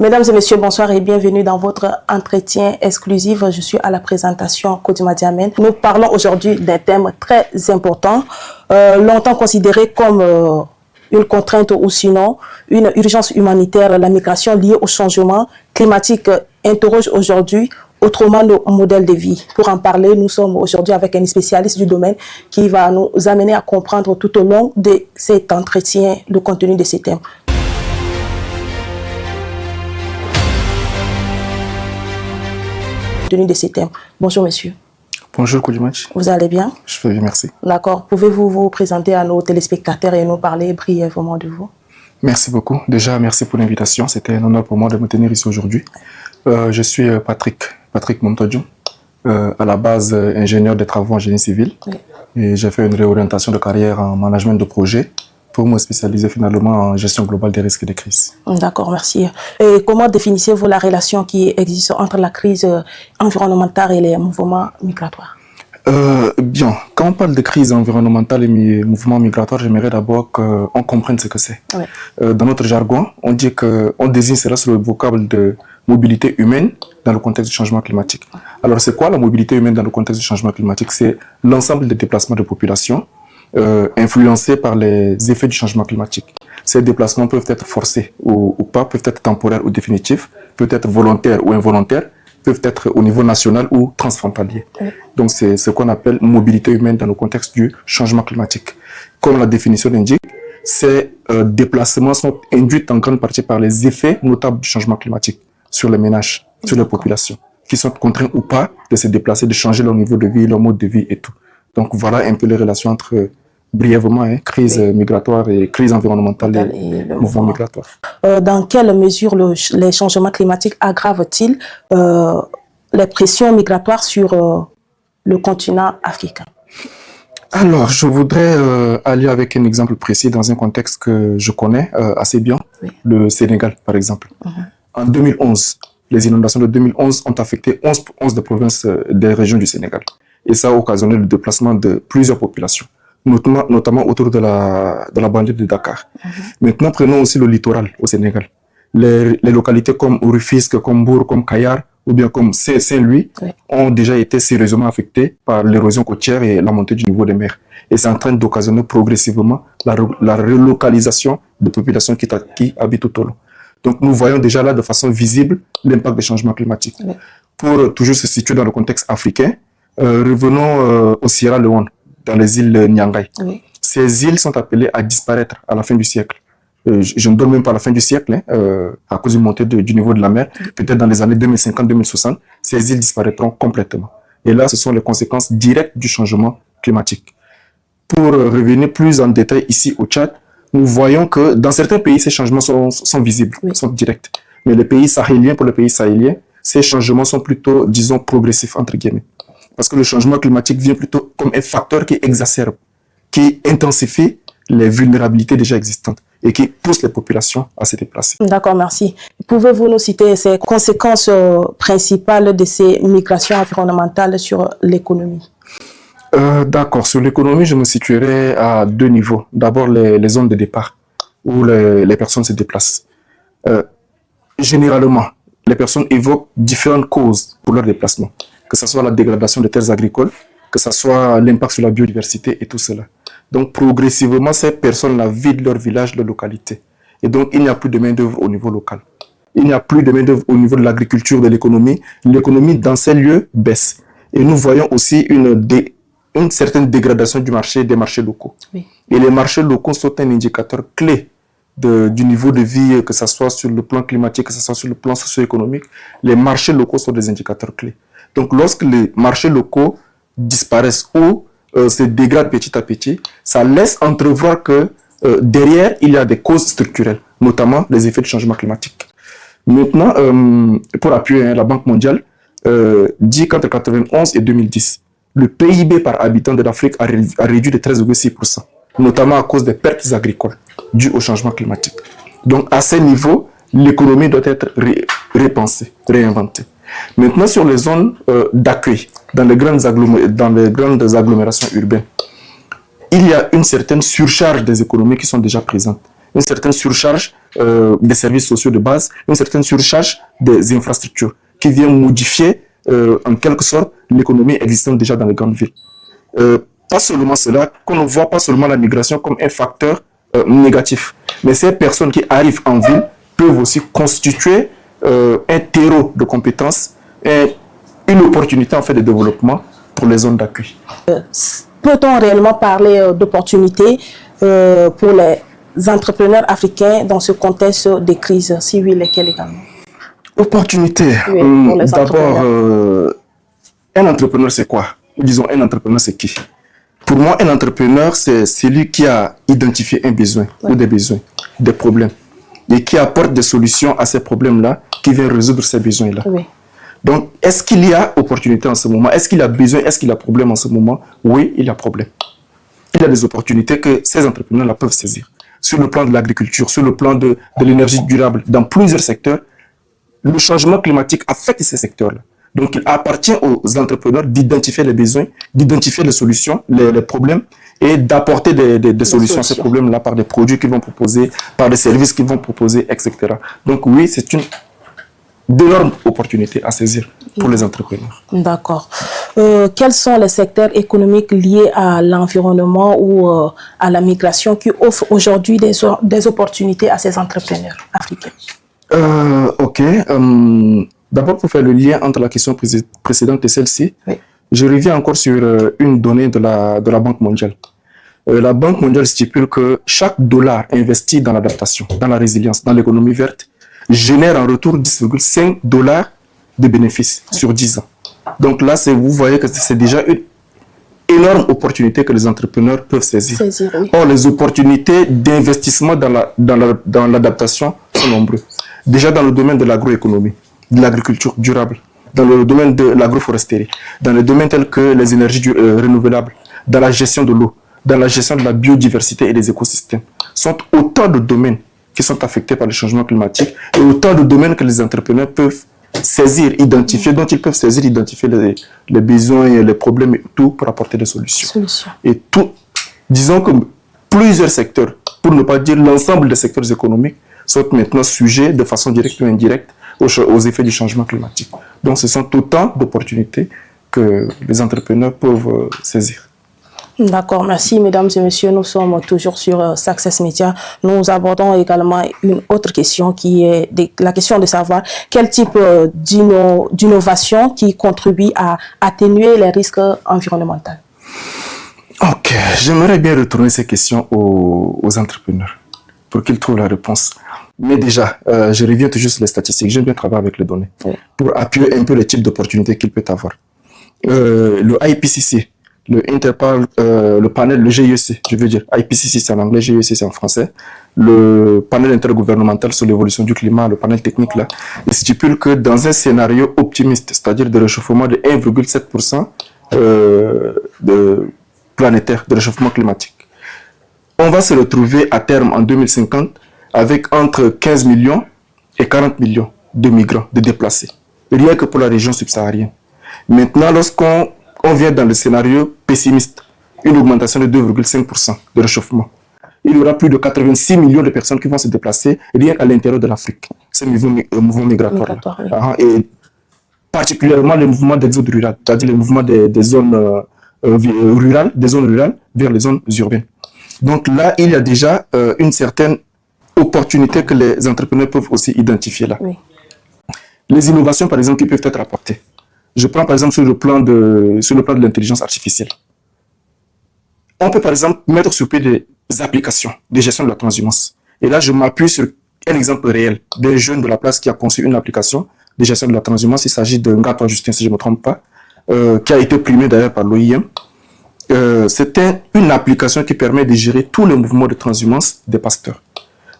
Mesdames et messieurs, bonsoir et bienvenue dans votre entretien exclusif. Je suis à la présentation Kodima Diamène. Nous parlons aujourd'hui d'un thème très important, longtemps considéré comme une contrainte ou sinon une urgence humanitaire. La migration liée au changement climatique interroge aujourd'hui autrement nos modèles de vie. Pour en parler, nous sommes aujourd'hui avec un spécialiste du domaine qui va nous amener à comprendre tout au long de cet entretien le contenu de ces thèmes. De ces thèmes. Bonjour monsieur. Bonjour Kodima. Vous allez bien? Je vais bien, merci. D'accord. Pouvez-vous vous présenter à nos téléspectateurs et nous parler brièvement de vous? Merci beaucoup. Déjà, merci pour l'invitation. C'était un honneur pour moi de me tenir ici aujourd'hui. Je suis Patrick Montodjou, à la base ingénieur des travaux en génie civil. Oui. Et j'ai fait une réorientation de carrière en management de projet pour me spécialiser finalement en gestion globale des risques et des crises. D'accord, merci. Et comment définissez-vous la relation qui existe entre la crise environnementale et les mouvements migratoires? Bien, quand on parle de crise environnementale et mouvements migratoires, j'aimerais d'abord qu'on comprenne ce que c'est. Oui. Dans notre jargon, on dit qu'on désigne cela sur le vocable de mobilité humaine dans le contexte du changement climatique. Alors, c'est quoi la mobilité humaine dans le contexte du changement climatique? C'est l'ensemble des déplacements de population influencés par les effets du changement climatique. Ces déplacements peuvent être forcés ou pas, peuvent être temporaires ou définitifs, peuvent être volontaires ou involontaires, peuvent être au niveau national ou transfrontalier. Oui. Donc c'est ce qu'on appelle mobilité humaine dans le contexte du changement climatique. Comme la définition l'indique, ces déplacements sont induits en grande partie par les effets notables du changement climatique sur les ménages, sur les populations, qui sont contraints ou pas de se déplacer, de changer leur niveau de vie, leur mode de vie et tout. Donc voilà un peu les relations entre, brièvement, crise migratoire et crise environnementale et mouvement migratoire. Dans quelle mesure les changements climatiques aggravent-ils les pressions migratoires sur le continent africain? Alors, je voudrais aller avec un exemple précis dans un contexte que je connais assez bien, oui. Le Sénégal par exemple. En 2011, les inondations de 2011 ont affecté 11 des provinces des régions du Sénégal. Et ça a occasionné le déplacement de plusieurs populations, notamment autour de la banlieue de Dakar. Maintenant, prenons aussi le littoral au Sénégal. Les localités comme Rufisque, comme Bour, comme Kayar, ou bien comme Saint-Louis, oui. ont déjà été sérieusement affectés par l'érosion côtière et la montée du niveau des mers. Et c'est en train d'occasionner progressivement la relocalisation des populations qui habitent tout au long. Donc nous voyons déjà là de façon visible l'impact des changements climatiques. Oui. Pour toujours se situer dans le contexte africain, revenons au Sierra Leone, dans les îles Niangai. Oui. Ces îles sont appelées à disparaître à la fin du siècle. Je ne donne même pas la fin du siècle, à cause du montée du niveau de la mer. Oui. Peut-être dans les années 2050-2060, ces îles disparaîtront complètement. Et là, ce sont les conséquences directes du changement climatique. Pour revenir plus en détail ici au Tchad, nous voyons que dans certains pays, ces changements sont visibles, oui. sont directs. Mais les pays sahéliens, pour les pays sahéliens, ces changements sont plutôt, disons, progressifs, entre guillemets. Parce que le changement climatique vient plutôt comme un facteur qui exacerbe, qui intensifie les vulnérabilités déjà existantes et qui pousse les populations à se déplacer. D'accord, merci. Pouvez-vous nous citer ces conséquences principales de ces migrations environnementales sur l'économie? D'accord, sur l'économie, je me situerai à deux niveaux. D'abord, les zones de départ où les personnes se déplacent. Généralement, les personnes évoquent différentes causes pour leur déplacement, que ce soit la dégradation des terres agricoles, que ce soit l'impact sur la biodiversité et tout cela. Donc, progressivement, ces personnes-là vident leur village, leur localité. Et donc, il n'y a plus de main-d'œuvre au niveau local. Il n'y a plus de main-d'œuvre au niveau de l'agriculture, de l'économie. L'économie, dans ces lieux, baisse. Et nous voyons aussi une certaine dégradation des marchés locaux. Oui. Et les marchés locaux sont un indicateur clé du niveau de vie, que ce soit sur le plan climatique, que ce soit sur le plan socio-économique. Les marchés locaux sont des indicateurs clés. Donc, lorsque les marchés locaux disparaissent ou se dégradent petit à petit, ça laisse entrevoir que derrière, il y a des causes structurelles, notamment les effets du changement climatique. Maintenant, pour appuyer, la Banque mondiale dit qu'entre 1991 et 2010, le PIB par habitant de l'Afrique a réduit de 13,6%, notamment à cause des pertes agricoles dues au changement climatique. Donc, à ce niveau, l'économie doit être repensée, réinventée. Maintenant, sur les zones d'accueil, dans les grandes agglomérations urbaines, il y a une certaine surcharge des économies qui sont déjà présentes. Une certaine surcharge des services sociaux de base, une certaine surcharge des infrastructures qui vient modifier en quelque sorte l'économie existante déjà dans les grandes villes. Pas seulement cela, qu'on ne voit pas seulement la migration comme un facteur négatif, mais ces personnes qui arrivent en ville peuvent aussi constituer un terreau de compétences et une opportunité en fait de développement pour les zones d'accueil. Peut-on réellement parler d'opportunités pour les entrepreneurs africains dans ce contexte de crise? Si oui, lesquelles également? Opportunités. Oui, d'abord, un entrepreneur c'est quoi? Disons, un entrepreneur c'est qui? Pour moi, un entrepreneur c'est celui qui a identifié un besoin ou des besoins, des problèmes et qui apporte des solutions à ces problèmes-là, qui vient résoudre ces besoins-là. Oui. Donc, est-ce qu'il y a opportunité en ce moment? Est-ce qu'il a besoin? Est-ce qu'il a problème en ce moment? Oui, il y a problème. Il y a des opportunités que ces entrepreneurs-là peuvent saisir. Sur le plan de l'agriculture, sur le plan de l'énergie durable, dans plusieurs secteurs, le changement climatique affecte ces secteurs-là. Donc, il appartient aux entrepreneurs d'identifier les besoins, d'identifier les solutions, les problèmes, et d'apporter des solutions à ces problèmes-là par des produits qu'ils vont proposer, par des services qu'ils vont proposer, etc. Donc oui, c'est une d'énormes opportunités à saisir pour les entrepreneurs. D'accord. Quels sont les secteurs économiques liés à l'environnement ou à la migration qui offrent aujourd'hui des opportunités à ces entrepreneurs africains? Ok. D'abord, pour faire le lien entre la question précédente et celle-ci, oui. Je reviens encore sur une donnée de la Banque mondiale. La Banque mondiale stipule que chaque dollar investi dans l'adaptation, dans la résilience, dans l'économie verte, génère en retour 10,5 $ de bénéfices sur 10 ans. Donc là, vous voyez que c'est déjà une énorme opportunité que les entrepreneurs peuvent saisir. Oui. Or, les opportunités d'investissement dans l'adaptation sont nombreuses. Déjà dans le domaine de l'agroéconomie, de l'agriculture durable, dans le domaine de l'agroforesterie, dans les domaines tels que les énergies renouvelables, dans la gestion de l'eau, dans la gestion de la biodiversité et des écosystèmes, sont autant de domaines qui sont affectés par le changement climatique et autant de domaines que les entrepreneurs peuvent saisir, identifier, dont ils peuvent saisir, identifier les besoins, les problèmes et tout pour apporter des solutions. Et tout, disons que plusieurs secteurs, pour ne pas dire l'ensemble des secteurs économiques, sont maintenant sujets de façon directe ou indirecte aux effets du changement climatique. Donc ce sont autant d'opportunités que les entrepreneurs peuvent saisir. D'accord, merci mesdames et messieurs. Nous sommes toujours sur Success Media. Nous abordons également une autre question qui est la question de savoir quel type d'innovation qui contribue à atténuer les risques environnementaux. Ok, j'aimerais bien retourner ces questions aux entrepreneurs pour qu'ils trouvent la réponse. Mais déjà, je reviens toujours sur les statistiques. J'aime bien travailler avec les données pour appuyer un peu les types d'opportunités qu'il peut avoir. Le IPCC, le panel, le GIEC, je veux dire, IPCC c'est en anglais, GIEC c'est en français, le panel intergouvernemental sur l'évolution du climat, le panel technique là, il stipule que dans un scénario optimiste, c'est-à-dire de réchauffement de 1,7% planétaire, de réchauffement climatique, on va se retrouver à terme en 2050 avec entre 15 millions et 40 millions de migrants, de déplacés, rien que pour la région subsaharienne. Maintenant, lorsqu'on vient dans le scénario pessimiste, une augmentation de 2,5% de réchauffement, il y aura plus de 86 millions de personnes qui vont se déplacer rien qu'à l'intérieur de l'Afrique. C'est le mouvement migratoire. Et particulièrement les mouvements d'exode rural, c'est-à-dire les mouvements des zones rurales, vers les zones urbaines. Donc là, il y a déjà une certaine opportunité que les entrepreneurs peuvent aussi identifier là. Oui. Les innovations, par exemple, qui peuvent être apportées. Je prends par exemple sur le plan de l'intelligence artificielle. On peut par exemple mettre sur pied des applications de gestion de la transhumance. Et là, je m'appuie sur un exemple réel d'un jeune de la place qui a conçu une application de gestion de la transhumance. Il s'agit de Ngato Justin, si je ne me trompe pas, qui a été primé d'ailleurs par l'OIM. C'était une application qui permet de gérer tous les mouvements de transhumance des pasteurs.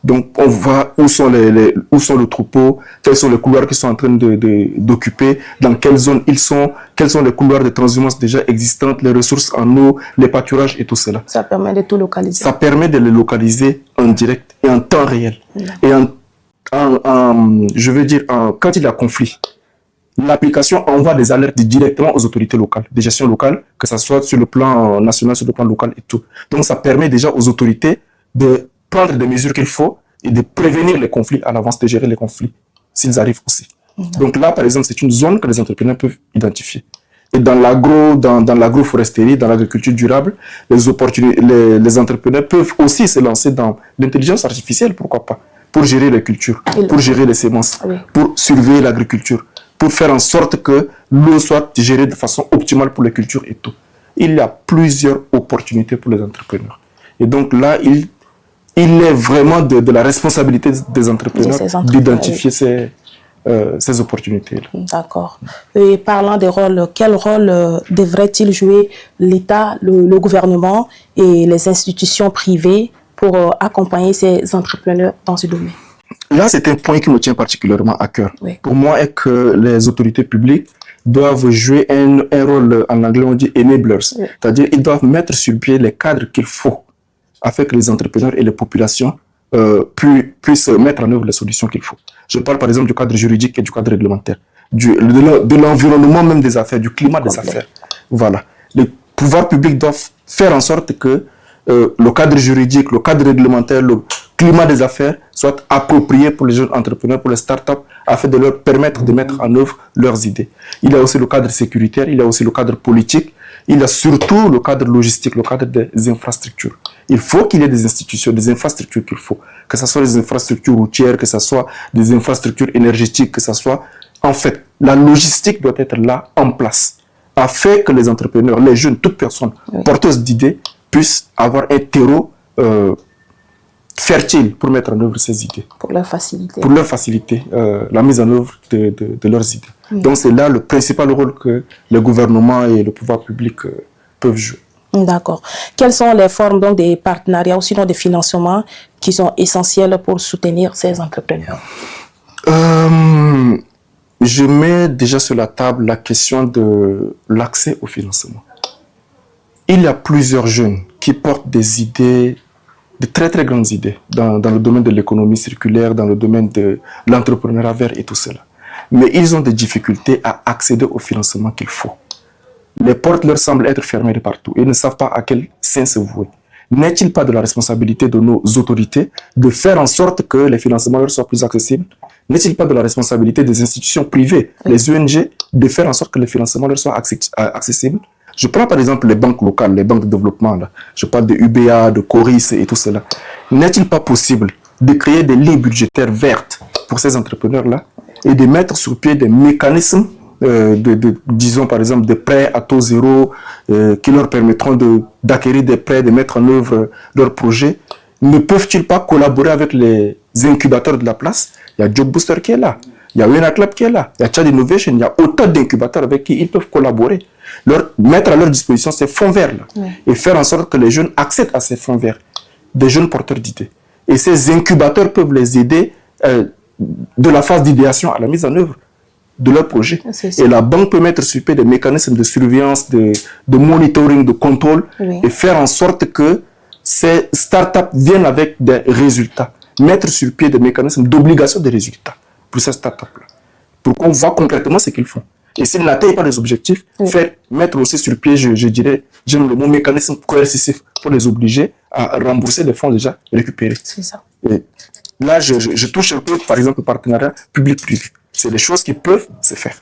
Donc, on voit où sont le troupeau, quels sont les couloirs qu'ils sont en train d'occuper, dans quelles zones ils sont, quels sont les couloirs de transhumance déjà existantes, les ressources en eau, les pâturages et tout cela. Ça permet de tout localiser. Ça permet de les localiser en direct et en temps réel. Et je veux dire, quand il y a conflit, l'application envoie des alertes directement aux autorités locales, des gestions locales, que ce soit sur le plan national, sur le plan local et tout. Donc, ça permet déjà aux autorités de prendre des mesures qu'il faut et de prévenir les conflits à l'avance, de gérer les conflits s'ils arrivent aussi. Donc là, par exemple, c'est une zone que les entrepreneurs peuvent identifier. Et dans l'agroforesterie, dans l'agriculture durable, les entrepreneurs peuvent aussi se lancer dans l'intelligence artificielle, pourquoi pas, pour gérer les cultures, pour gérer les semences, pour surveiller l'agriculture, pour faire en sorte que l'eau soit gérée de façon optimale pour les cultures et tout. Il y a plusieurs opportunités pour les entrepreneurs. Et donc là, il est vraiment de la responsabilité des entrepreneurs d'identifier ces opportunités. D'accord. Et parlant des rôles, quel rôle devrait-il jouer l'État, le gouvernement et les institutions privées pour accompagner ces entrepreneurs dans ce domaine? Là, c'est un point qui me tient particulièrement à cœur. Oui. Pour moi, est que les autorités publiques doivent jouer un rôle, en anglais on dit enablers, oui. C'est-à-dire ils doivent mettre sur pied les cadres qu'il faut afin que les entrepreneurs et les populations puissent mettre en œuvre les solutions qu'il faut. Je parle par exemple du cadre juridique et du cadre réglementaire, de l'environnement même des affaires, du climat des affaires. Voilà. Les pouvoirs publics doivent faire en sorte que le cadre juridique, le cadre réglementaire, le climat des affaires soit approprié pour les jeunes entrepreneurs, pour les startups, afin de leur permettre de mettre en œuvre leurs idées. Il y a aussi le cadre sécuritaire, il y a aussi le cadre politique, il y a surtout le cadre logistique, le cadre des infrastructures. Il faut qu'il y ait des institutions, des infrastructures qu'il faut. Que ce soit des infrastructures routières, que ce soit des infrastructures énergétiques, que ce soit... En fait, la logistique doit être là, en place, afin que les entrepreneurs, les jeunes, toute personne porteuse d'idées puissent avoir un terreau fertile pour mettre en œuvre ces idées. Pour leur faciliter. Pour leur faciliter la mise en œuvre de leurs idées. Donc c'est là le principal rôle que le gouvernement et le pouvoir public peuvent jouer. D'accord. Quelles sont les formes donc des partenariats ou sinon des financements qui sont essentiels pour soutenir ces entrepreneurs? Je mets déjà sur la table la question de l'accès au financement. Il y a plusieurs jeunes qui portent des idées, de très très grandes idées dans le domaine de l'économie circulaire, dans le domaine de l'entrepreneuriat vert et tout cela. Mais ils ont des difficultés à accéder au financement qu'il faut. Les portes leur semblent être fermées de partout. Ils ne savent pas à quel sein se vouer. N'est-il pas de la responsabilité de nos autorités de faire en sorte que les financements leur soient plus accessibles? N'est-il pas de la responsabilité des institutions privées, les ONG, de faire en sorte que les financements leur soient accessibles? Je prends par exemple les banques locales, les banques de développement. Là. Je parle de UBA, de Coris et tout cela. N'est-il pas possible de créer des lignes budgétaires vertes pour ces entrepreneurs-là et de mettre sur pied des mécanismes disons par exemple des prêts à taux zéro qui leur permettront d'acquérir des prêts, de mettre en œuvre leurs projets? Ne peuvent-ils pas collaborer avec les incubateurs de la place? Il y a Job Booster qui est là, il y a Wena Club qui est là, il y a Chad Innovation, il y a autant d'incubateurs avec qui ils peuvent collaborer. Mettre à leur disposition ces fonds verts là, et faire en sorte que les jeunes accèdent à ces fonds verts, des jeunes porteurs d'idées. Et ces incubateurs peuvent les aider de la phase d'idéation à la mise en œuvre de leur projet. Et la banque peut mettre sur pied des mécanismes de surveillance, de monitoring, de contrôle, et faire en sorte que ces startups viennent avec des résultats. Mettre sur pied des mécanismes d'obligation de résultats pour ces startups-là. Pour qu'on voit concrètement ce qu'ils font. Et s'ils n'atteignent pas les objectifs, mettre aussi sur pied, je dirais, j'aime le mot mécanisme coercitif pour les obliger à rembourser les fonds déjà récupérés. C'est ça. Et là, je touche un peu, par exemple, le partenariat public-privé. C'est des choses qui peuvent se faire.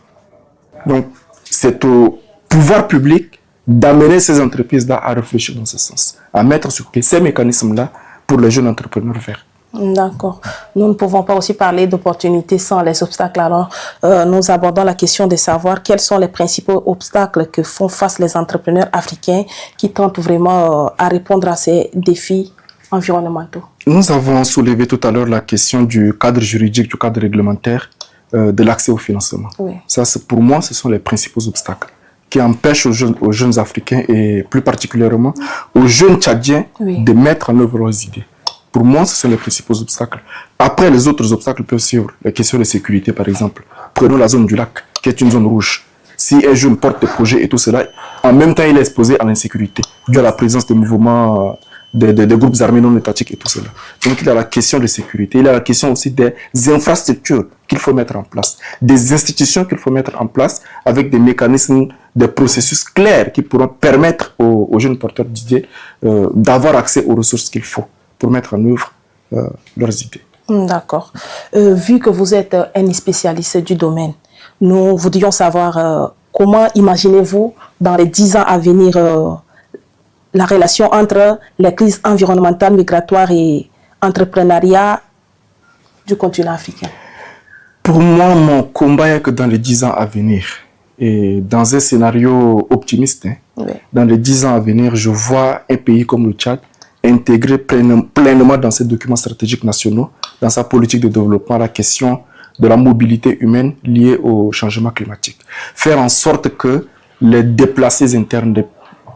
Donc, c'est au pouvoir public d'amener ces entreprises-là à réfléchir dans ce sens, à mettre sur pied ces mécanismes-là pour les jeunes entrepreneurs verts. D'accord. Nous ne pouvons pas aussi parler d'opportunités sans les obstacles. Alors, nous abordons la question de savoir quels sont les principaux obstacles que font face les entrepreneurs africains qui tentent vraiment à répondre à ces défis environnementaux. Nous avons soulevé tout à l'heure la question du cadre juridique, du cadre réglementaire, de l'accès au financement. Ça, pour moi, ce sont les principaux obstacles qui empêchent aux jeunes Africains et plus particulièrement aux jeunes Tchadiens de mettre en œuvre leurs idées. Pour moi, ce sont les principaux obstacles. Après, les autres obstacles peuvent suivre. La question de sécurité, par exemple. Prenons la zone du lac, qui est une zone rouge. Si un jeune porte des projets et tout cela, en même temps, il est exposé à l'insécurité, dû à la présence des mouvements, des groupes armés non étatiques et tout cela. Donc, il y a la question de sécurité. Il y a la question aussi des infrastructures qu'il faut mettre en place, des institutions qu'il faut mettre en place avec des mécanismes, des processus clairs qui pourront permettre aux jeunes porteurs d'idées d'avoir accès aux ressources qu'il faut pour mettre en œuvre leurs idées. D'accord. Vu que vous êtes un spécialiste du domaine, nous voudrions savoir comment imaginez-vous dans les 10 ans à venir la relation entre les crises environnementales, migratoires et entrepreneuriat du continent africain? Pour moi, mon combat est que dans les 10 ans à venir, et dans un scénario optimiste, Oui. dans les 10 ans à venir, je vois un pays comme le Tchad intégrer pleinement dans ses documents stratégiques nationaux, dans sa politique de développement, la question de la mobilité humaine liée au changement climatique. Faire en sorte que les déplacés internes, les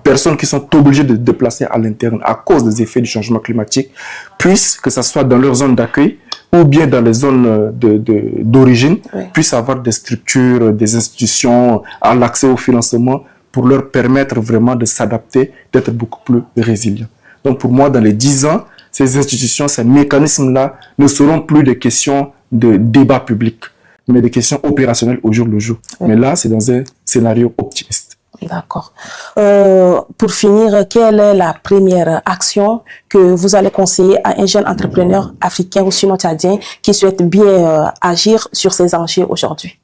personnes qui sont obligées de se déplacer à l'interne à cause des effets du changement climatique, puissent, que ce soit dans leur zone d'accueil ou bien dans les zones d'origine, Oui. puissent avoir des structures, des institutions, à l'accès au financement pour leur permettre vraiment de s'adapter, d'être beaucoup plus résilients. Donc pour moi, dans les 10 ans, ces institutions, ces mécanismes-là ne seront plus des questions de débat public, mais des questions opérationnelles au jour le jour. Oui. Mais là, c'est dans un scénario optimiste. D'accord. Pour finir, quelle est la première action que vous allez conseiller à un jeune entrepreneur africain ou sinon tchadien qui souhaite bien agir sur ces enjeux aujourd'hui?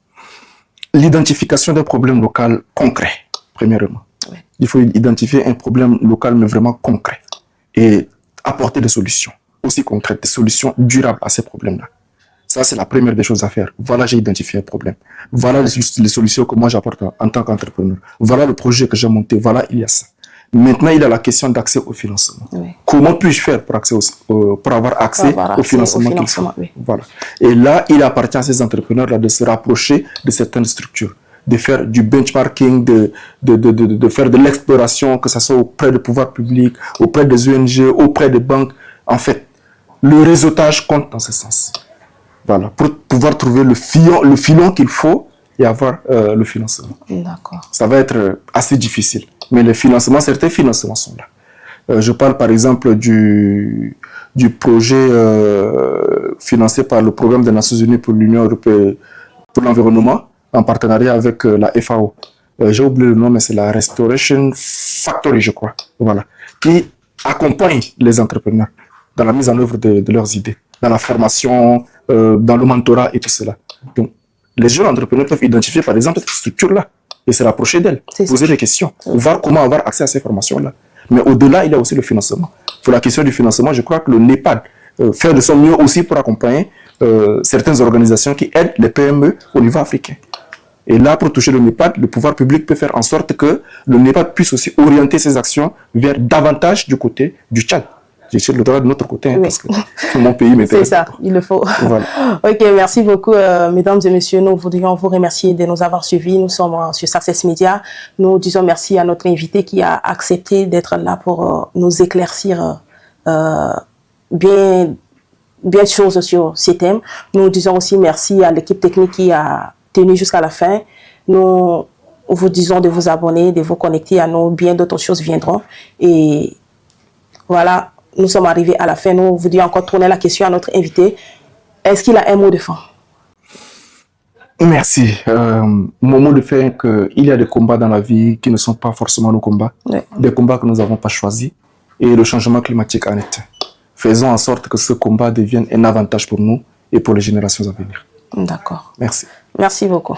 L'identification d'un problème local concret, premièrement. Oui. Il faut identifier un problème local, mais vraiment concret. Et apporter des solutions aussi concrètes, des solutions durables à ces problèmes-là. Ça, c'est la première des choses à faire. Voilà, j'ai identifié un problème. Voilà les solutions que moi j'apporte en tant qu'entrepreneur. Voilà le projet que j'ai monté. Voilà, il y a ça. Maintenant, il y a la question d'accès au financement. Oui. Comment puis-je faire pour avoir accès au financement qu'il faut? Oui. Voilà. Et là, il appartient à ces entrepreneurs-là de se rapprocher de certaines structures, de faire du benchmarking, de faire de l'exploration, que ce soit auprès du pouvoir public, auprès des ONG, auprès des banques. En fait, le réseautage compte dans ce sens. Voilà, pour pouvoir trouver le filon qu'il faut et avoir le financement. D'accord. Ça va être assez difficile. Mais les financements, certains financements sont là. Je parle par exemple du projet financé par le programme des Nations Unies pour l'Union européenne pour l'environnement, en partenariat avec la FAO. J'ai oublié le nom, mais c'est la Restoration Factory, je crois. Voilà. Qui accompagne les entrepreneurs dans la mise en œuvre de leurs idées, dans la formation, dans le mentorat et tout cela. Donc, les jeunes entrepreneurs peuvent identifier, par exemple, cette structure-là et se rapprocher d'elle, poser des questions, voir comment avoir accès à ces formations-là. Mais au-delà, il y a aussi le financement. Pour la question du financement, je crois que le NEPAD fait de son mieux aussi pour accompagner certaines organisations qui aident les PME au niveau africain. Et là, pour toucher le NEPAD, le pouvoir public peut faire en sorte que le NEPAD puisse aussi orienter ses actions vers davantage du côté du Tchad. J'ai tiré le droit de notre côté, Oui. parce que mon pays m'intéresse. C'est ça, il le faut. Voilà. Ok, merci beaucoup, mesdames et messieurs. Nous voudrions vous remercier de nous avoir suivis. Nous sommes sur Success Media. Nous disons merci à notre invité qui a accepté d'être là pour nous éclaircir bien de choses sur ces thèmes. Nous disons aussi merci à l'équipe technique qui a tenu jusqu'à la fin. Nous vous disons de vous abonner, de vous connecter à nous. Bien d'autres choses viendront. Et voilà. Nous sommes arrivés à la fin. Nous voudrions encore tourner la question à notre invité. Est-ce qu'il a un mot de fin? Merci. Mon mot de fin est qu'il y a des combats dans la vie qui ne sont pas forcément nos combats. Oui. Des combats que nous n'avons pas choisis. Et le changement climatique en est un. Faisons en sorte que ce combat devienne un avantage pour nous et pour les générations à venir. D'accord. Merci. Merci beaucoup.